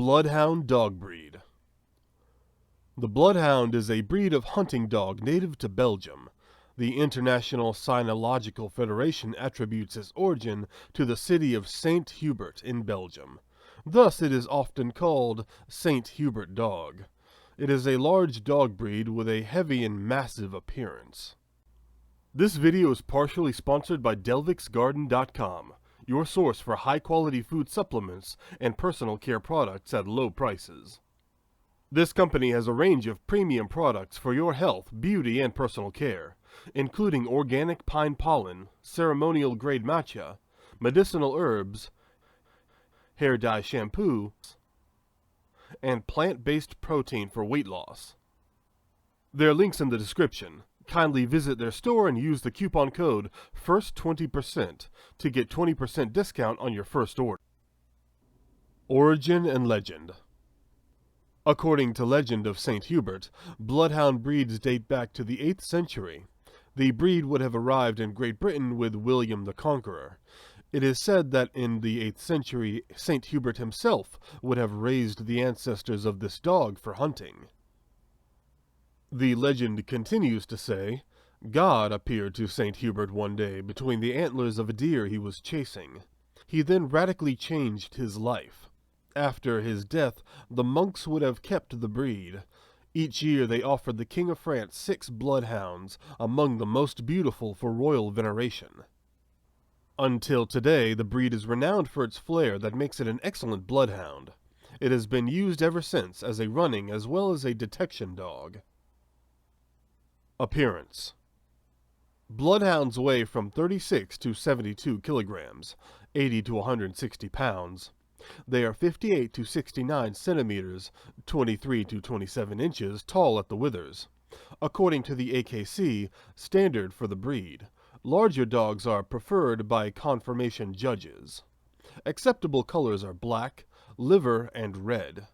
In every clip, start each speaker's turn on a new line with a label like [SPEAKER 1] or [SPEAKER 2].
[SPEAKER 1] Bloodhound dog breed. The Bloodhound is a breed of hunting dog native to Belgium. The International Cynological Federation attributes its origin to the city of Saint-Hubert in Belgium. Thus it is often called Saint-Hubert dog. It is a large dog breed with a heavy and massive appearance. This video is partially sponsored by DelvixGarden.com, your source for high-quality food supplements and personal care products at low prices. This company has a range of premium products for your health, beauty, and personal care, including organic pine pollen, ceremonial-grade matcha, medicinal herbs, hair dye shampoo, and plant-based protein for weight loss. There are links in the description. Kindly visit their store and use the coupon code FIRST20% to get 20% discount on your first order. Origin and Legend. According to legend of Saint-Hubert, Bloodhound breeds date back to the 8th century. The breed would have arrived in Great Britain with William the Conqueror. It is said that in the 8th century, Saint-Hubert himself would have raised the ancestors of this dog for hunting. The legend continues to say, God appeared to Saint-Hubert one day between the antlers of a deer he was chasing. He then radically changed his life. After his death, the monks would have kept the breed. Each year they offered the King of France 6 bloodhounds, among the most beautiful for royal veneration. Until today, the breed is renowned for its flair that makes it an excellent bloodhound. It has been used ever since as a running as well as a detection dog. Appearance. Bloodhounds weigh from 36 to 72 kilograms, 80 to 160 pounds. They are 58 to 69 centimeters, 23 to 27 inches tall at the withers. According to the AKC, standard for the breed, larger dogs are preferred by conformation judges. Acceptable colors are black, liver, and red.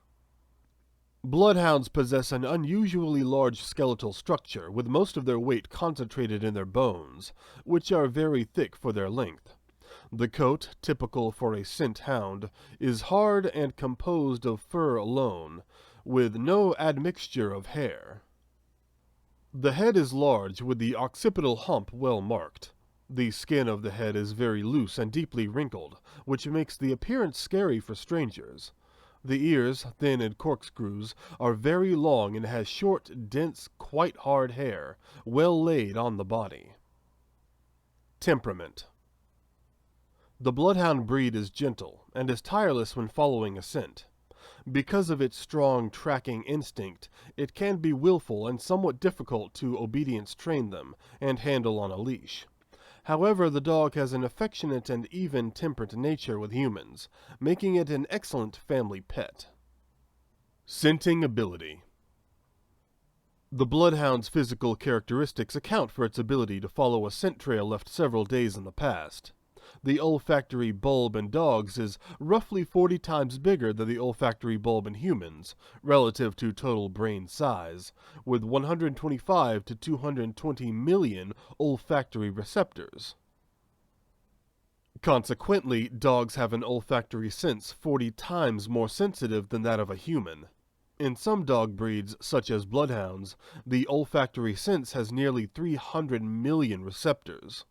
[SPEAKER 1] Bloodhounds possess an unusually large skeletal structure, with most of their weight concentrated in their bones, which are very thick for their length. The coat, typical for a scent hound, is hard and composed of fur alone, with no admixture of hair. The head is large, with the occipital hump well marked. The skin of the head is very loose and deeply wrinkled, which makes the appearance scary for strangers. The ears, thin and corkscrews, are very long and has short, dense, quite hard hair, well laid on the body. Temperament. The Bloodhound breed is gentle and is tireless when following a scent. Because of its strong tracking instinct, it can be willful and somewhat difficult to obedience train them and handle on a leash. However, the dog has an affectionate and even-tempered nature with humans, making it an excellent family pet. Scenting ability. The Bloodhound's physical characteristics account for its ability to follow a scent trail left several days in the past. The olfactory bulb in dogs is roughly 40 times bigger than the olfactory bulb in humans, relative to total brain size, with 125 to 220 million olfactory receptors. Consequently, dogs have an olfactory sense 40 times more sensitive than that of a human. In some dog breeds, such as bloodhounds, the olfactory sense has nearly 300 million receptors.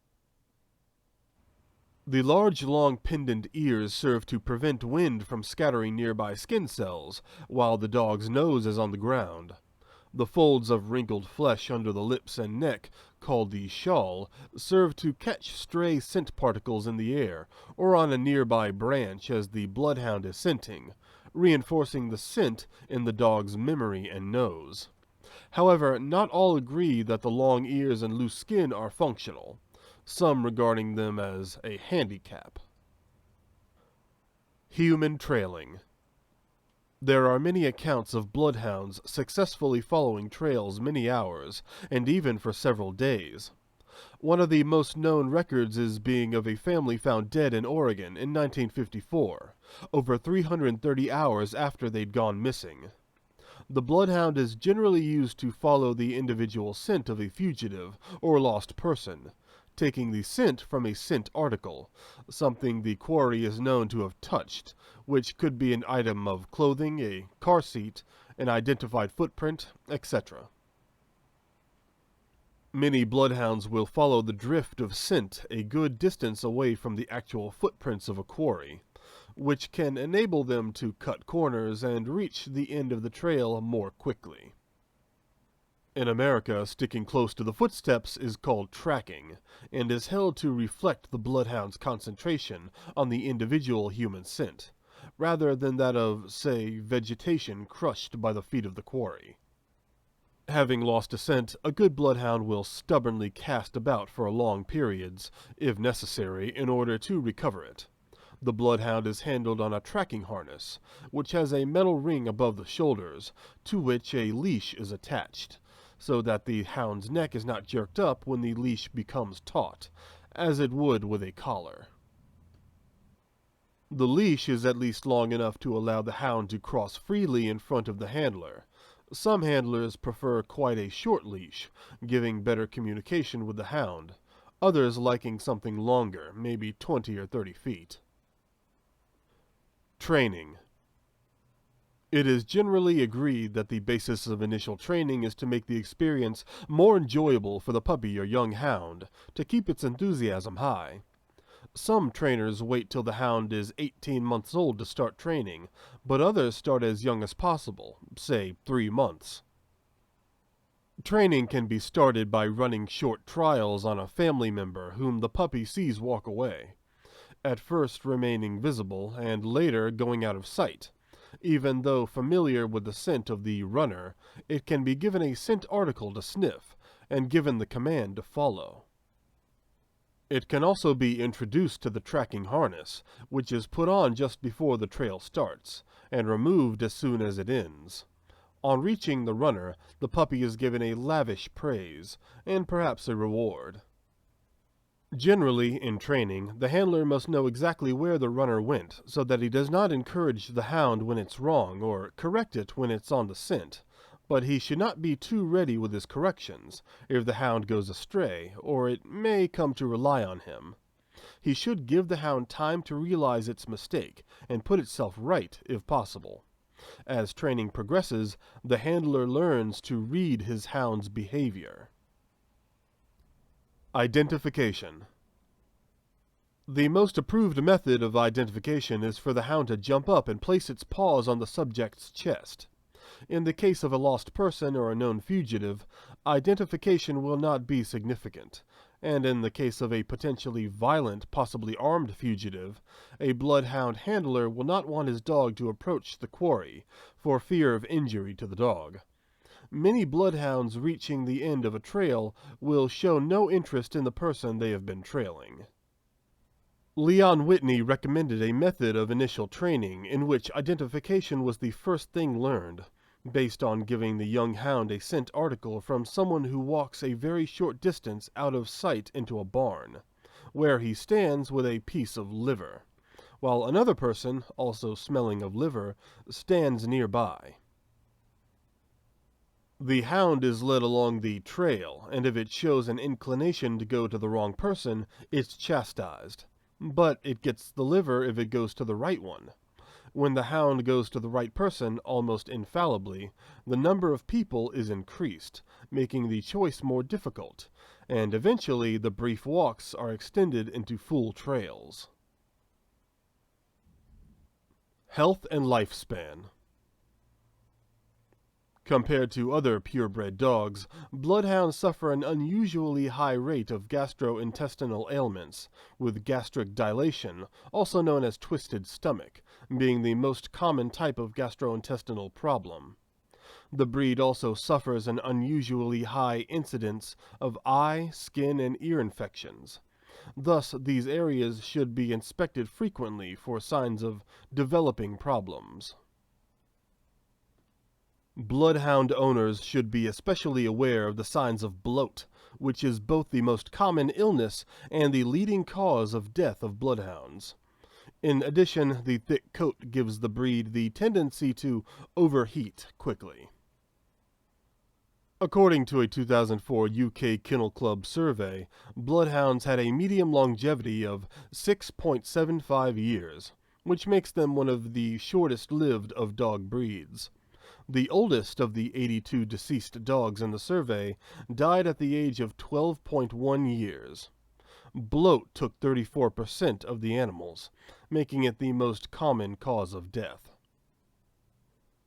[SPEAKER 1] The large, long pendant ears serve to prevent wind from scattering nearby skin cells, while the dog's nose is on the ground. The folds of wrinkled flesh under the lips and neck, called the shawl, serve to catch stray scent particles in the air or on a nearby branch as the bloodhound is scenting, reinforcing the scent in the dog's memory and nose. However, not all agree that the long ears and loose skin are functional, some regarding them as a handicap. Human trailing. There are many accounts of bloodhounds successfully following trails many hours, and even for several days. One of the most known records is being of a family found dead in Oregon in 1954, over 330 hours after they'd gone missing. The bloodhound is generally used to follow the individual scent of a fugitive or lost person, taking the scent from a scent article, something the quarry is known to have touched, which could be an item of clothing, a car seat, an identified footprint, etc. Many bloodhounds will follow the drift of scent a good distance away from the actual footprints of a quarry, which can enable them to cut corners and reach the end of the trail more quickly. In America, sticking close to the footsteps is called tracking, and is held to reflect the bloodhound's concentration on the individual human scent, rather than that of, say, vegetation crushed by the feet of the quarry. Having lost a scent, a good bloodhound will stubbornly cast about for long periods, if necessary, in order to recover it. The bloodhound is handled on a tracking harness, which has a metal ring above the shoulders, to which a leash is attached, so that the hound's neck is not jerked up when the leash becomes taut, as it would with a collar. The leash is at least long enough to allow the hound to cross freely in front of the handler. Some handlers prefer quite a short leash, giving better communication with the hound, others liking something longer, maybe 20 or 30 feet. Training. It is generally agreed that the basis of initial training is to make the experience more enjoyable for the puppy or young hound, to keep its enthusiasm high. Some trainers wait till the hound is 18 months old to start training, but others start as young as possible, say 3 months. Training can be started by running short trials on a family member whom the puppy sees walk away, at first remaining visible and later going out of sight. Even though familiar with the scent of the runner, it can be given a scent article to sniff and given the command to follow. It can also be introduced to the tracking harness, which is put on just before the trail starts, and removed as soon as it ends. On reaching the runner, the puppy is given a lavish praise, and perhaps a reward. Generally, in training, the handler must know exactly where the runner went, so that he does not encourage the hound when it's wrong, or correct it when it's on the scent. But he should not be too ready with his corrections, if the hound goes astray, or it may come to rely on him. He should give the hound time to realize its mistake, and put itself right, if possible. As training progresses, the handler learns to read his hound's behavior. Identification. The most approved method of identification is for the hound to jump up and place its paws on the subject's chest. In the case of a lost person or a known fugitive, identification will not be significant, and in the case of a potentially violent, possibly armed fugitive, a bloodhound handler will not want his dog to approach the quarry, for fear of injury to the dog. Many bloodhounds reaching the end of a trail will show no interest in the person they have been trailing. Leon Whitney recommended a method of initial training in which identification was the first thing learned, based on giving the young hound a scent article from someone who walks a very short distance out of sight into a barn, where he stands with a piece of liver, while another person, also smelling of liver, stands nearby. The hound is led along the trail, and if it shows an inclination to go to the wrong person, it's chastised. But it gets the liver if it goes to the right one. When the hound goes to the right person, almost infallibly, the number of people is increased, making the choice more difficult, and eventually the brief walks are extended into full trails. Health and lifespan. Compared to other purebred dogs, bloodhounds suffer an unusually high rate of gastrointestinal ailments, with gastric dilation, also known as twisted stomach, being the most common type of gastrointestinal problem. The breed also suffers an unusually high incidence of eye, skin, and ear infections. Thus, these areas should be inspected frequently for signs of developing problems. Bloodhound owners should be especially aware of the signs of bloat, which is both the most common illness and the leading cause of death of bloodhounds. In addition, the thick coat gives the breed the tendency to overheat quickly. According to a 2004 UK Kennel Club survey, Bloodhounds had a medium longevity of 6.75 years, which makes them one of the shortest-lived of dog breeds. The oldest of the 82 deceased dogs in the survey died at the age of 12.1 years. Bloat took 34% of the animals, making it the most common cause of death.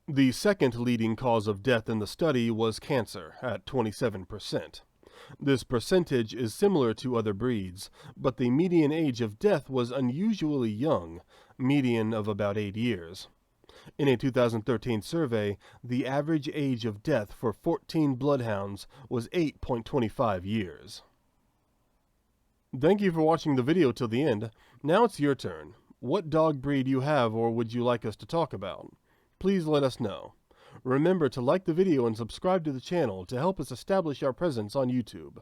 [SPEAKER 1] The second leading cause of death in the study was cancer, at 27%. This percentage is similar to other breeds, but the median age of death was unusually young, median of about 8 years. In a 2013 survey, the average age of death for 14 bloodhounds was 8.25 years. Thank you for watching the video till the end. Now it's your turn. What dog breed you have or would you like us to talk about? Please let us know. Remember to like the video and subscribe to the channel to help us establish our presence on YouTube.